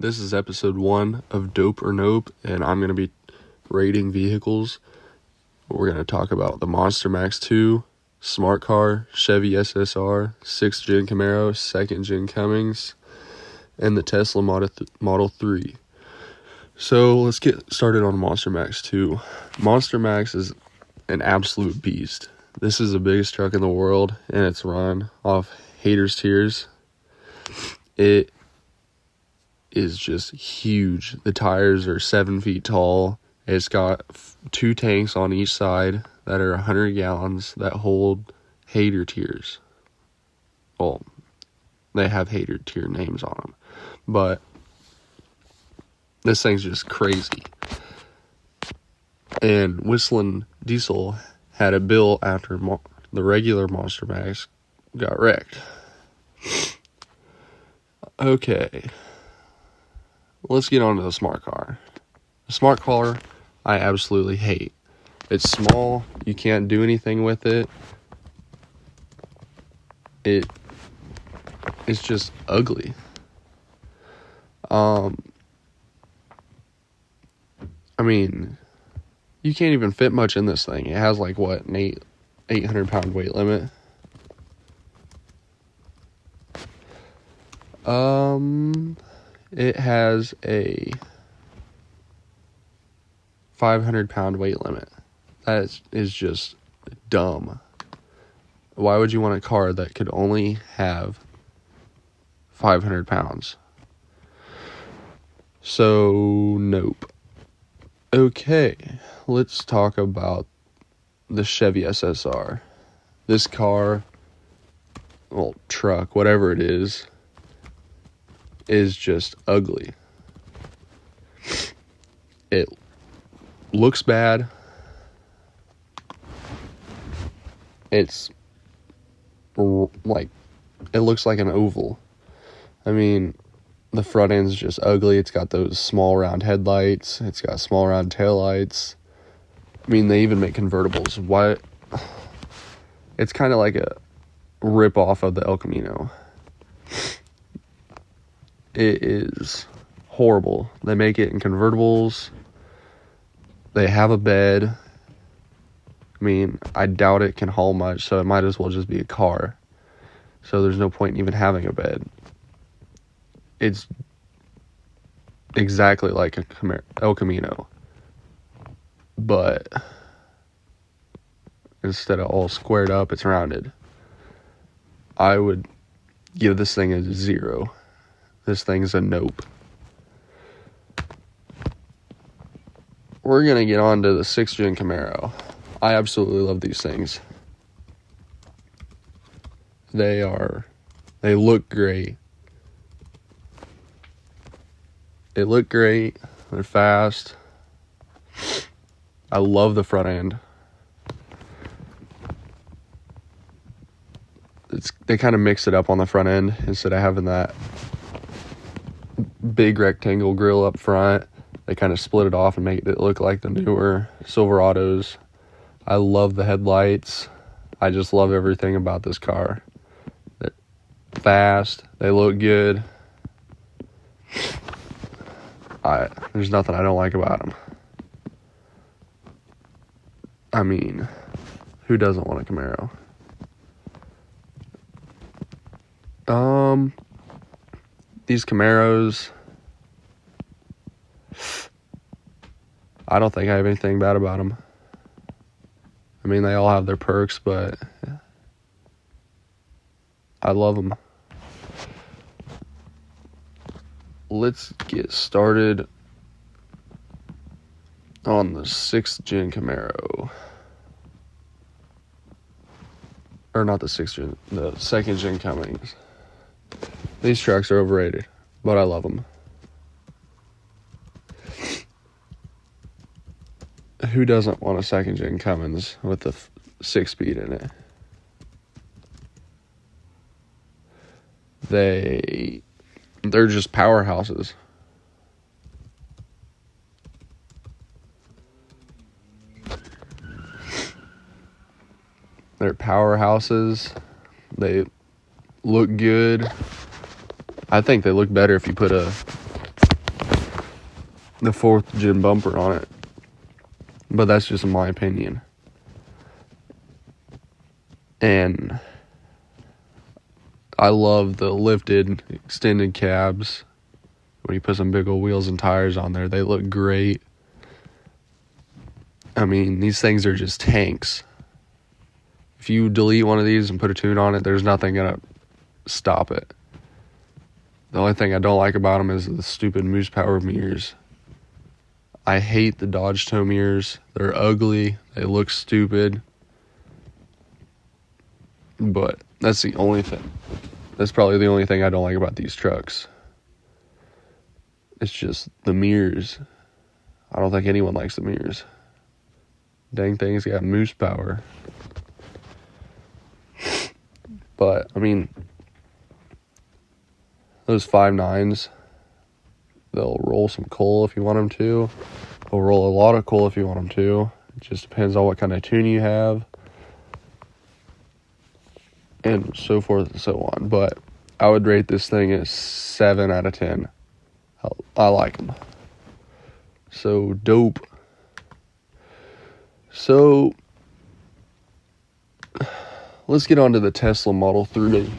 This is episode 1 of Dope or Nope, and I'm going to be rating vehicles. We're going to talk about the Monster Max 2, Smart Car, Chevy SSR, 6th Gen Camaro, 2nd Gen Cummins, and the Tesla Model 3. So let's get started on Monster Max 2. Monster Max is an absolute beast. This is the biggest truck in the world, and it's run off haters' tears. It is just huge. The tires are 7 feet tall. It's got 2 tanks on each side that are 100 gallons that hold hater tears. Well, they have hater tear names on them, but this thing's just crazy. And Whistling Diesel had it built after the regular Monster Max got wrecked. Okay, let's get on to the Smart Car. The Smart Car, I absolutely hate. It's small. You can't do anything with it. It's just ugly. I mean, you can't even fit much in this thing. It has like what, an 800 pound weight limit. It has a 500 pound weight limit. That is just dumb. Why would you want a car that could only have 500 pounds? So, nope. Okay, let's talk about the Chevy SSR. This car, well, truck, whatever it is just ugly. It looks bad. It's like, it looks like an oval. I mean, the front end's just ugly. It's got those small round headlights. It's got small round taillights. I mean, they even make convertibles. Why? It's kind of like a rip off of the El Camino. It is horrible. They make it in convertibles. They have a bed. I mean, I doubt it can haul much, so it might as well just be a car. So there's no point in even having a bed. It's exactly like a El Camino, but instead of all squared up, it's rounded. I would give this thing a 0. This thing's a nope. We're going to get on to the 6th Gen Camaro. I absolutely love these things. They look great. They look great. They're fast. I love the front end. They kind of mix it up on the front end instead of having that big rectangle grill up front. They kind of split it off and make it look like the newer Silverados. I love the headlights. I just love everything about this car. They're fast. They look good. There's nothing I don't like about them. I mean, who doesn't want a Camaro? These Camaros, I don't think I have anything bad about them. I mean, they all have their perks, but I love them. Let's get started on the 6th Gen Camaro. Or not the 6th Gen, the 2nd Gen Cummins. These trucks are overrated, but I love them. Who doesn't want a 2nd Gen Cummins with the 6-speed in it? They're just powerhouses. They're powerhouses. They look good. I think they look better if you put a the 4th gen bumper on it. But that's just my opinion. And I love the lifted, extended cabs. When you put some big old wheels and tires on there, they look great. I mean, these things are just tanks. If you delete one of these and put a tune on it, there's nothing going to stop it. The only thing I don't like about them is the stupid moose power mirrors. I hate the Dodge tow mirrors. They're ugly. They look stupid. But that's the only thing. That's probably the only thing I don't like about these trucks. It's just the mirrors. I don't think anyone likes the mirrors. Dang things got moose power. But, I mean, those 5.9s, they'll roll some coal if you want them to. They'll roll a lot of coal if you want them to. It just depends on what kind of tune you have. And so forth and so on. But I would rate this thing as 7 out of 10. I like them. So, dope. So, let's get on to the Tesla Model 3.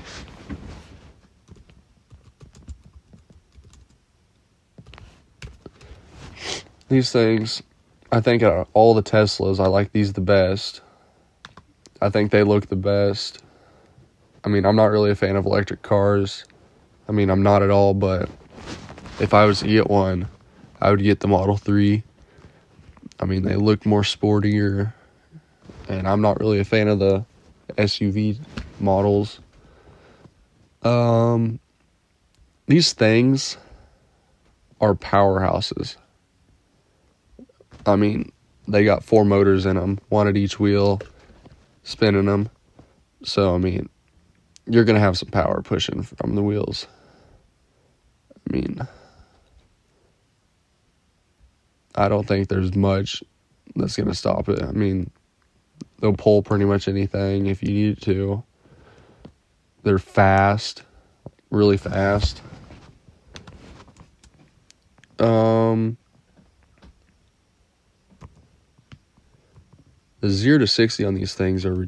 These things, I think out of all the Teslas, I like these the best. I think they look the best. I mean, I'm not really a fan of electric cars. I mean, I'm not at all, but if I was to get one, I would get the Model 3. I mean, they look more sportier, and I'm not really a fan of the SUV models. These things are powerhouses. I mean, they got 4 motors in them, 1 at each wheel, spinning them. So, I mean, you're going to have some power pushing from the wheels. I mean, I don't think there's much that's going to stop it. I mean, they'll pull pretty much anything if you need it to. They're fast, really fast. The 0 to 60 on these things are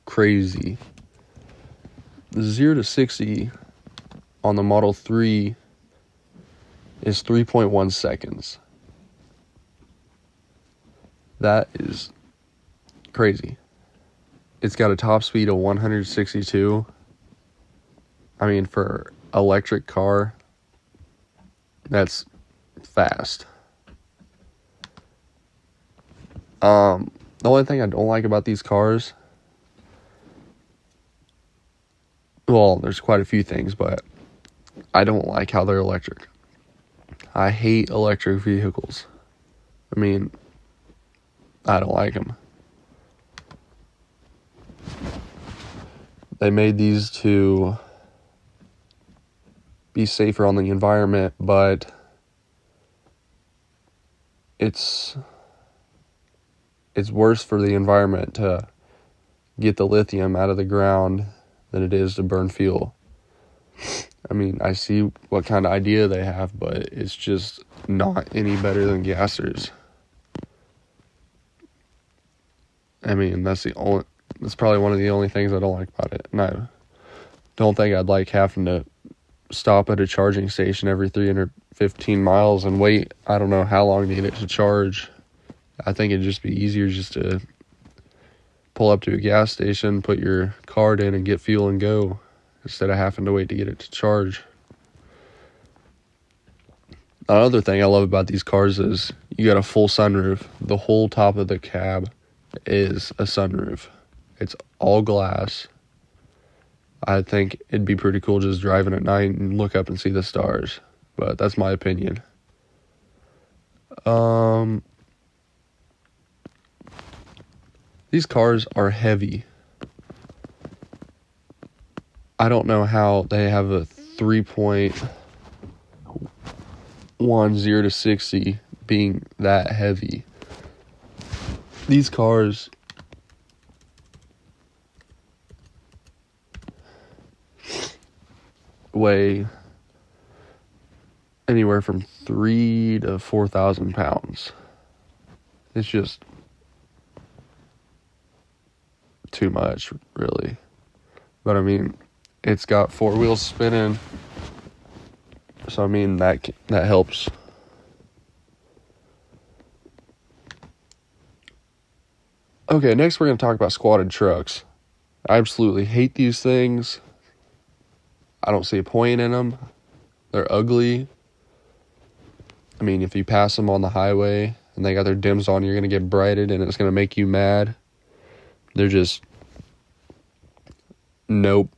crazy. The 0 to 60 on the Model 3 is 3.1 seconds. That is crazy. It's got a top speed of 162. I mean, for electric car, that's fast. The only thing I don't like about these cars, well, there's quite a few things, but I don't like how they're electric. I hate electric vehicles. I mean, I don't like them. They made these to be safer on the environment, but it's worse for the environment to get the lithium out of the ground than it is to burn fuel. I mean, I see what kind of idea they have, but it's just not any better than gassers. I mean, that's probably one of the only things I don't like about it. And I don't think I'd like having to stop at a charging station every 315 miles and wait, I don't know how long to get it to charge. I think it'd just be easier just to pull up to a gas station, put your card in, and get fuel and go, instead of having to wait to get it to charge. Another thing I love about these cars is you got a full sunroof. The whole top of the cab is a sunroof. It's all glass. I think it'd be pretty cool just driving at night and look up and see the stars. But that's my opinion. These cars are heavy. I don't know how they have a 3.1 0 to 60 being that heavy. These cars weigh anywhere from 3,000 to 4,000 pounds. It's just too much, really. But I mean, it's got 4 wheels spinning, so I mean that helps. Okay, next we're going to talk about squatted trucks. I absolutely hate these things. I don't see a point in them. They're ugly. I mean, if you pass them on the highway and they got their dims on, you're going to get brighted and it's going to make you mad. They're just, nope.